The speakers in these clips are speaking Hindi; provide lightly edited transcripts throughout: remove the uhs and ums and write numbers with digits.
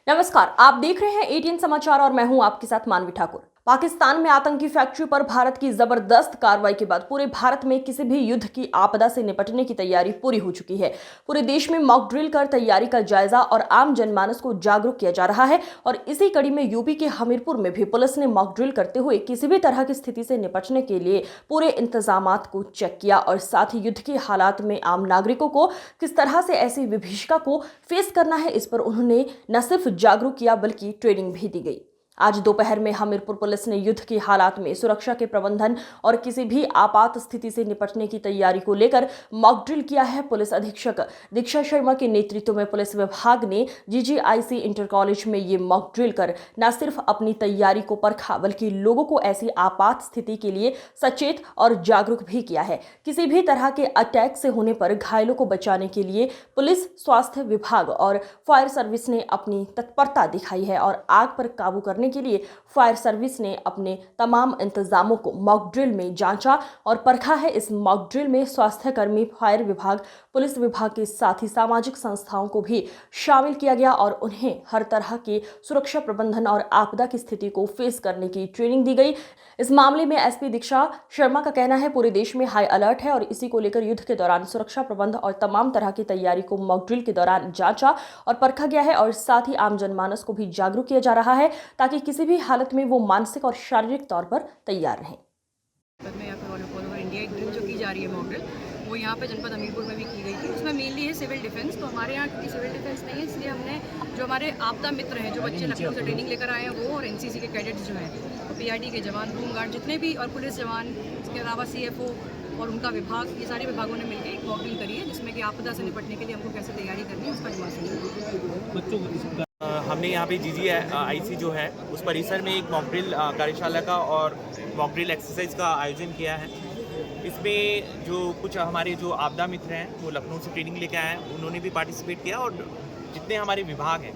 नमस्कार, आप देख रहे हैं एटीएन समाचार और मैं हूं आपके साथ मानवी ठाकुर। पाकिस्तान में आतंकी फैक्ट्री पर भारत की जबरदस्त कार्रवाई के बाद पूरे भारत में किसी भी युद्ध की आपदा से निपटने की तैयारी पूरी हो चुकी है। पूरे देश में मॉक ड्रिल कर तैयारी का जायजा और आम जनमानस को जागरूक किया जा रहा है और इसी कड़ी में यूपी के हमीरपुर में भी पुलिस ने मॉक ड्रिल करते हुए किसी भी तरह की स्थिति से निपटने के लिए पूरे इंतजामात को चेक किया और साथ ही युद्ध के हालात में आम नागरिकों को किस तरह से ऐसी विभीषिका को फेस करना है, इस पर उन्होंने न सिर्फ जागरूक किया बल्कि ट्रेनिंग भी दी गई। आज दोपहर में हमीरपुर पुलिस ने युद्ध के हालात में सुरक्षा के प्रबंधन और किसी भी आपात स्थिति से निपटने की तैयारी को लेकर मॉक ड्रिल किया है। पुलिस अधीक्षक दीक्षा शर्मा के नेतृत्व में पुलिस विभाग ने जीजीआईसी इंटर कॉलेज में ये मॉक ड्रिल कर न सिर्फ अपनी तैयारी को परखा बल्कि लोगों को ऐसी आपात स्थिति के लिए सचेत और जागरूक भी किया है। किसी भी तरह के अटैक से होने पर घायलों को बचाने के लिए पुलिस, स्वास्थ्य विभाग और फायर सर्विस ने अपनी तत्परता दिखाई है और आग पर काबू करने के लिए फायर सर्विस ने अपने तमाम इंतजामों को मॉक ड्रिल में जांचा और परखा है। इस मॉक ड्रिल में स्वास्थ्य कर्मी, फायर विभाग, पुलिस विभाग के साथ ही सामाजिक संस्थाओं को भी शामिल किया गया और उन्हें हर तरह के सुरक्षा प्रबंधन और आपदा की स्थिति को फेस करने की ट्रेनिंग दी गई। इस मामले में एसपी दीक्षा शर्मा का कहना है पूरे देश में हाई अलर्ट है और इसी को लेकर युद्ध के दौरान सुरक्षा प्रबंध और तमाम तरह की तैयारी को मॉक ड्रिल के दौरान जांचा और परखा गया है और साथ ही आम जनमानस को भी जागरूक किया जा रहा है ताकि किसी भी हालत में वो मानसिक और शारीरिक तौर पर तैयार रहें। इंडिया एक ड्रिल जो की जा रही है मॉक ड्रिल, वो यहाँ पे जनपद हमीरपुर में भी की गई थी। उसमें मेनली है सिविल डिफेंस। तो हमारे यहाँ की सिविल डिफेंस नहीं है, इसलिए हमने जो हमारे आपदा मित्र हैं, जो बच्चे लखनऊ से ट्रेनिंग लेकर आए हैं, वो और एनसीसी के कैडेट्स जो हैं, और पीआरडी के जवान, होम गार्ड जितने भी, और पुलिस जवान, इसके अलावा सीएफओ और उनका विभाग, ये सारे विभागों ने मिलकर एक मॉक ड्रिल करी है जिसमें कि आपदा से निपटने के लिए हमको कैसे तैयारी करनी है उसका हिमाचल। हमने यहाँ पे जीजीआईसी जो है उस परिसर में एक मॉक ड्रिल कार्यशाला का और मॉक ड्रिल एक्सरसाइज का आयोजन किया है। इसमें जो कुछ हमारे जो आपदा मित्र हैं वो लखनऊ से ट्रेनिंग लेके आए हैं, उन्होंने भी पार्टिसिपेट किया और जितने हमारे विभाग हैं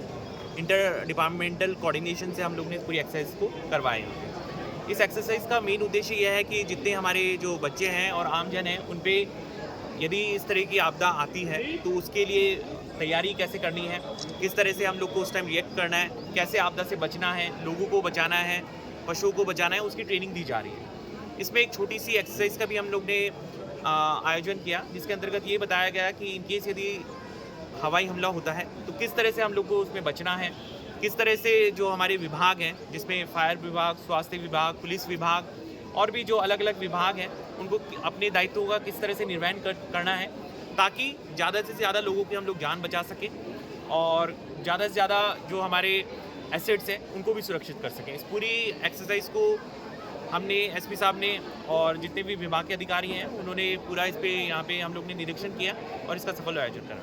इंटर डिपार्टमेंटल कोऑर्डिनेशन से हम लोग ने पूरी एक्सरसाइज को करवाए हैं। इस एक्सरसाइज का मेन उद्देश्य यह है कि जितने हमारे जो बच्चे हैं और आमजन हैं उन पे यदि इस तरह की आपदा आती है तो उसके लिए तैयारी कैसे करनी है, किस तरह से हम लोग को उस टाइम रिएक्ट करना है, कैसे आपदा से बचना है, लोगों को बचाना है, पशुओं को बचाना है, उसकी ट्रेनिंग दी जा रही है। इसमें एक छोटी सी एक्सरसाइज का भी हम लोग ने आयोजन किया जिसके अंतर्गत ये बताया गया कि इनकेस यदि हवाई हमला होता है तो किस तरह से हम लोग को उसमें बचना है, किस तरह से जो हमारे विभाग हैं जिसमें फायर विभाग, स्वास्थ्य विभाग, पुलिस विभाग और भी जो अलग अलग विभाग हैं उनको अपने दायित्वों का किस तरह से निर्वहन करना है ताकि ज़्यादा से ज़्यादा लोगों की हम लोग जान बचा सकें और ज़्यादा से ज़्यादा जो हमारे एसेट्स हैं उनको भी सुरक्षित कर सकें। इस पूरी एक्सरसाइज को हमने एसपी साहब ने और जितने भी विभाग के अधिकारी हैं उन्होंने पूरा इस पे यहाँ पे हम लोग ने निरीक्षण किया और इसका सफल आयोजन करा।